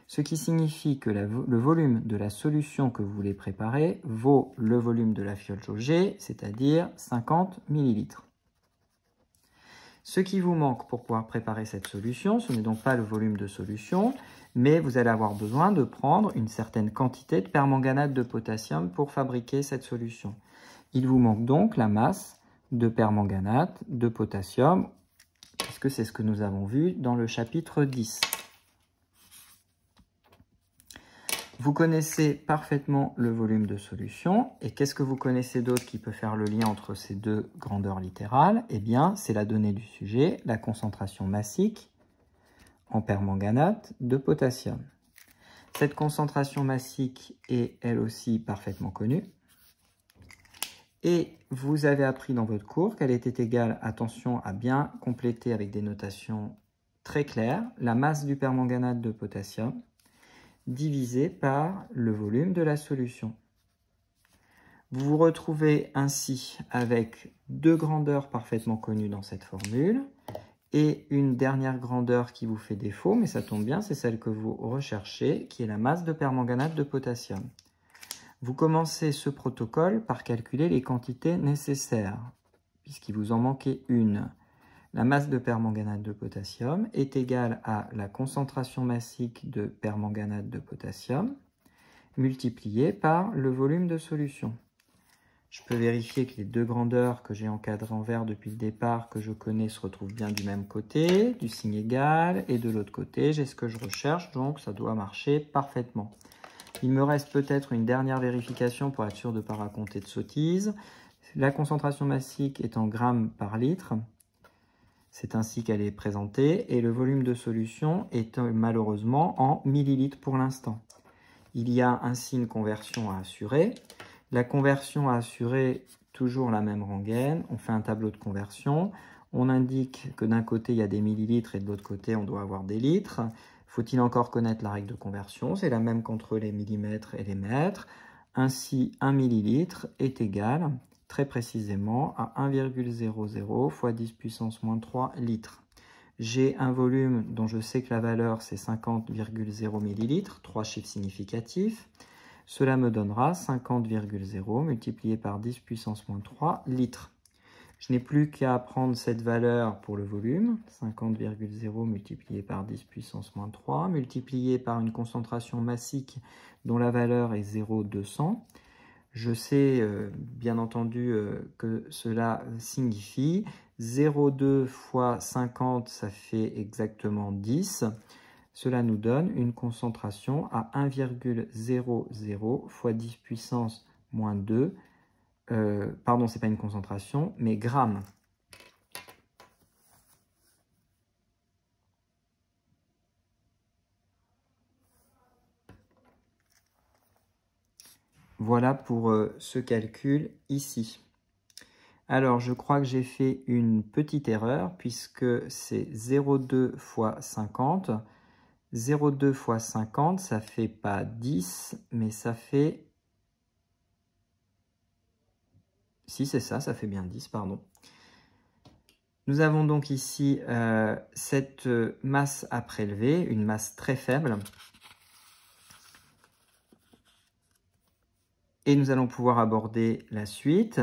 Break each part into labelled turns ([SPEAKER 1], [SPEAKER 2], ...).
[SPEAKER 1] Ce qui signifie que le volume de la solution que vous voulez préparer vaut le volume de la fiole jaugée, c'est-à-dire 50 ml. Ce qui vous manque pour pouvoir préparer cette solution, ce n'est donc pas le volume de solution, mais vous allez avoir besoin de prendre une certaine quantité de permanganate de potassium pour fabriquer cette solution. Il vous manque donc la masse de permanganate de potassium, puisque c'est ce que nous avons vu dans le chapitre 10. Vous connaissez parfaitement le volume de solution, et qu'est-ce que vous connaissez d'autre qui peut faire le lien entre ces deux grandeurs littérales? Eh bien, c'est la donnée du sujet, la concentration massique en permanganate de potassium. Cette concentration massique est elle aussi parfaitement connue. Et vous avez appris dans votre cours qu'elle était égale, attention à bien compléter avec des notations très claires, la masse du permanganate de potassium divisé par le volume de la solution. Vous vous retrouvez ainsi avec deux grandeurs parfaitement connues dans cette formule et une dernière grandeur qui vous fait défaut, mais ça tombe bien, c'est celle que vous recherchez, qui est la masse de permanganate de potassium. Vous commencez ce protocole par calculer les quantités nécessaires, puisqu'il vous en manquait une. La masse de permanganate de potassium est égale à la concentration massique de permanganate de potassium multipliée par le volume de solution. Je peux vérifier que les deux grandeurs que j'ai encadrées en vert depuis le départ, que je connais, se retrouvent bien du même côté, du signe égal, et de l'autre côté, j'ai ce que je recherche, donc ça doit marcher parfaitement. Il me reste peut-être une dernière vérification pour être sûr de ne pas raconter de sottises. La concentration massique est en grammes par litre. C'est ainsi qu'elle est présentée, et le volume de solution est malheureusement en millilitres pour l'instant. Il y a ainsi une conversion à assurer. La conversion à assurer, toujours la même rengaine. On fait un tableau de conversion. On indique que d'un côté, il y a des millilitres et de l'autre côté, on doit avoir des litres. Faut-il encore connaître la règle de conversion? C'est la même qu'entre les millimètres et les mètres. Ainsi, 1 millilitre est égal très précisément à 1,00 fois 10 puissance moins 3 litres. J'ai un volume dont je sais que la valeur c'est 50,0 millilitres, 3 chiffres significatifs. Cela me donnera 50,0 multiplié par 10 puissance moins 3 litres. Je n'ai plus qu'à prendre cette valeur pour le volume, 50,0 multiplié par 10 puissance moins 3, multiplié par une concentration massique dont la valeur est 0,200. Je sais bien entendu que cela signifie 0,2 fois 50, ça fait exactement 10. Cela nous donne une concentration à 1,00 fois 10 puissance moins 2. Pardon, ce n'est pas une concentration, mais grammes. Voilà pour ce calcul ici. Alors, je crois que j'ai fait une petite erreur puisque c'est 0,2 fois 50. 0,2 fois 50, ça fait pas 10, mais ça fait... Si, c'est ça, ça fait bien 10, pardon. Nous avons donc ici cette masse à prélever, une masse très faible. Et nous allons pouvoir aborder la suite.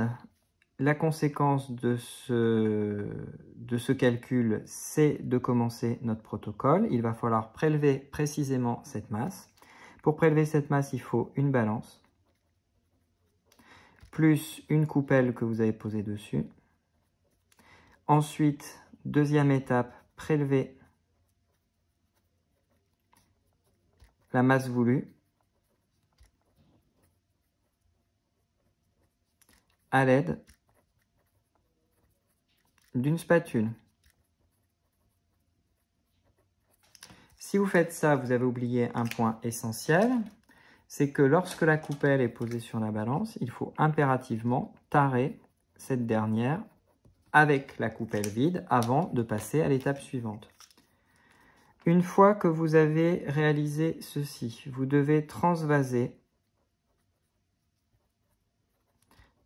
[SPEAKER 1] La conséquence de ce calcul, c'est de commencer notre protocole. Il va falloir prélever précisément cette masse. Pour prélever cette masse, il faut une balance, plus une coupelle que vous avez posée dessus. Ensuite, deuxième étape, prélever la masse voulue à l'aide d'une spatule. Si vous faites ça, vous avez oublié un point essentiel, c'est que lorsque la coupelle est posée sur la balance, il faut impérativement tarer cette dernière avec la coupelle vide avant de passer à l'étape suivante. Une fois que vous avez réalisé ceci, vous devez transvaser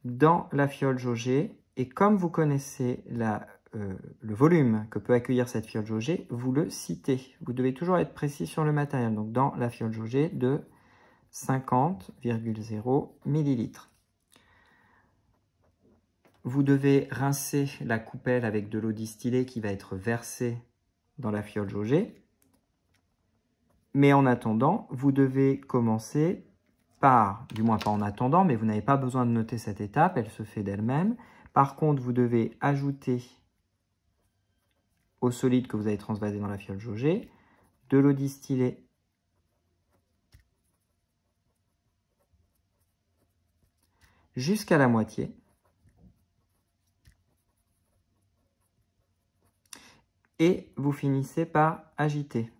[SPEAKER 1] dans la fiole jaugée, et comme vous connaissez la le volume que peut accueillir cette fiole jaugée, vous le citez. Vous devez toujours être précis sur le matériel. Donc dans la fiole jaugée de 50,0 ml. Vous devez rincer la coupelle avec de l'eau distillée qui va être versée dans la fiole jaugée. Mais en attendant, vous devez commencer par, du moins pas en attendant, mais vous n'avez pas besoin de noter cette étape, elle se fait d'elle-même. Par contre, vous devez ajouter au solide que vous avez transvasé dans la fiole jaugée de l'eau distillée jusqu'à la moitié. Et vous finissez par agiter.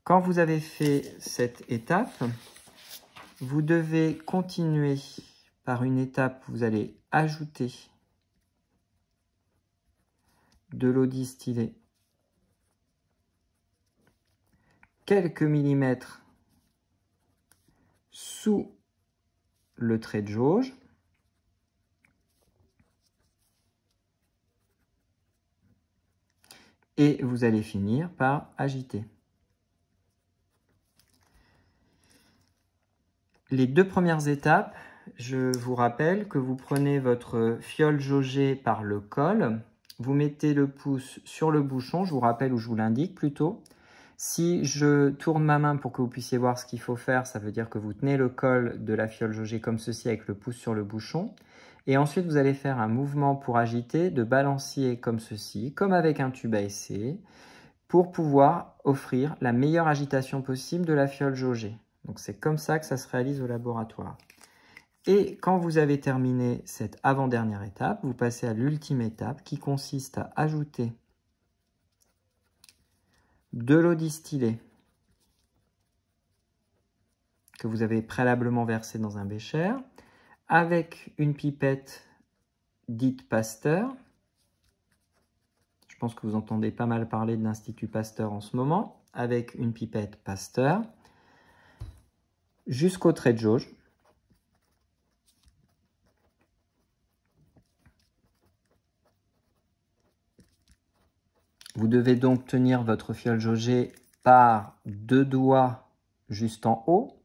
[SPEAKER 1] Quand vous avez fait cette étape, vous devez continuer par une étape, vous allez ajouter de l'eau distillée quelques millimètres sous le trait de jauge. Et vous allez finir par agiter. Les deux premières étapes, je vous rappelle que vous prenez votre fiole jaugée par le col, vous mettez le pouce sur le bouchon, je vous rappelle ou je vous l'indique plutôt. Si je tourne ma main pour que vous puissiez voir ce qu'il faut faire, ça veut dire que vous tenez le col de la fiole jaugée comme ceci avec le pouce sur le bouchon. Et ensuite, vous allez faire un mouvement pour agiter de balancier comme ceci, comme avec un tube à essai, pour pouvoir offrir la meilleure agitation possible de la fiole jaugée. Donc c'est comme ça que ça se réalise au laboratoire. Et quand vous avez terminé cette avant-dernière étape, vous passez à l'ultime étape qui consiste à ajouter de l'eau distillée que vous avez préalablement versée dans un bécher avec une pipette dite Pasteur. Je pense que vous entendez pas mal parler de l'Institut Pasteur en ce moment, avec une pipette Pasteur jusqu'au trait de jauge. Vous devez donc tenir votre fiole jaugée par deux doigts juste en haut,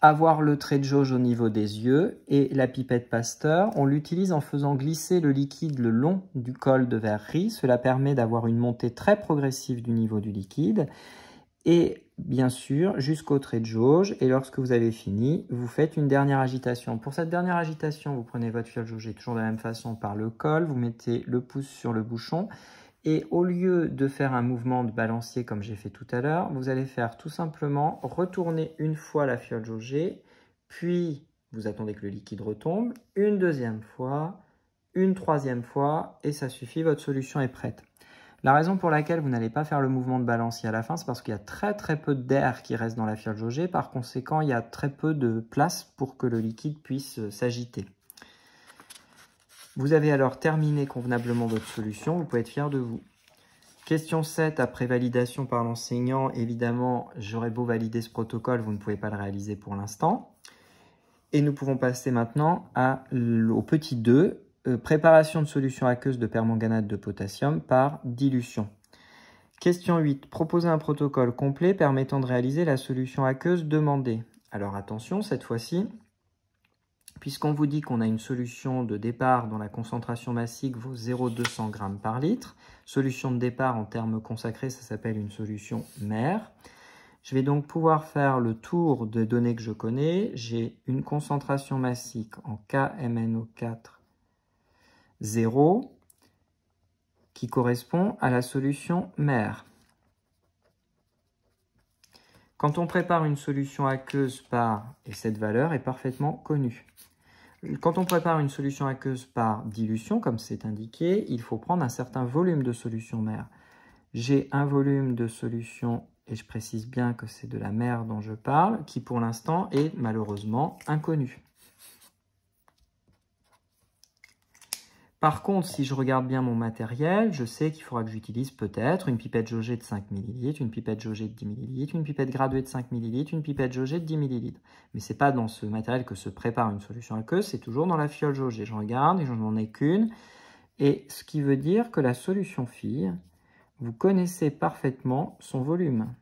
[SPEAKER 1] avoir le trait de jauge au niveau des yeux et la pipette Pasteur, on l'utilise en faisant glisser le liquide le long du col de verrerie. Cela permet d'avoir une montée très progressive du niveau du liquide et bien sûr jusqu'au trait de jauge. Et lorsque vous avez fini, vous faites une dernière agitation. Pour cette dernière agitation, vous prenez votre fiole jaugée toujours de la même façon par le col, vous mettez le pouce sur le bouchon. Et au lieu de faire un mouvement de balancier comme j'ai fait tout à l'heure, vous allez faire tout simplement retourner une fois la fiole jaugée, puis vous attendez que le liquide retombe, une deuxième fois, une troisième fois, et ça suffit, votre solution est prête. La raison pour laquelle vous n'allez pas faire le mouvement de balancier à la fin, c'est parce qu'il y a très peu d'air qui reste dans la fiole jaugée, par conséquent il y a très peu de place pour que le liquide puisse s'agiter. Vous avez alors terminé convenablement votre solution, vous pouvez être fier de vous. Question 7, après validation par l'enseignant, évidemment, j'aurais beau valider ce protocole, vous ne pouvez pas le réaliser pour l'instant. Et nous pouvons passer maintenant au petit 2, préparation de solution aqueuse de permanganate de potassium par dilution. Question 8, proposer un protocole complet permettant de réaliser la solution aqueuse demandée. Alors attention, cette fois-ci, puisqu'on vous dit qu'on a une solution de départ dont la concentration massique vaut 0,200 g par litre, solution de départ en termes consacrés, ça s'appelle une solution mère. Je vais donc pouvoir faire le tour des données que je connais. J'ai une concentration massique en KMNO4 0 qui correspond à la solution mère. Quand on prépare une solution aqueuse par, et cette valeur est parfaitement connue, quand on prépare une solution aqueuse par dilution, comme c'est indiqué, il faut prendre un certain volume de solution mère. J'ai un volume de solution, et je précise bien que c'est de la mère dont je parle, qui pour l'instant est malheureusement inconnu. Par contre, si je regarde bien mon matériel, je sais qu'il faudra que j'utilise peut-être une pipette jaugée de 5 ml, une pipette jaugée de 10 ml, une pipette graduée de 5 ml, une pipette jaugée de 10 ml. Mais ce n'est pas dans ce matériel que se prépare une solution aqueuse, c'est toujours dans la fiole jaugée. Je regarde et je n'en ai qu'une. Et ce qui veut dire que la solution fille, vous connaissez parfaitement son volume.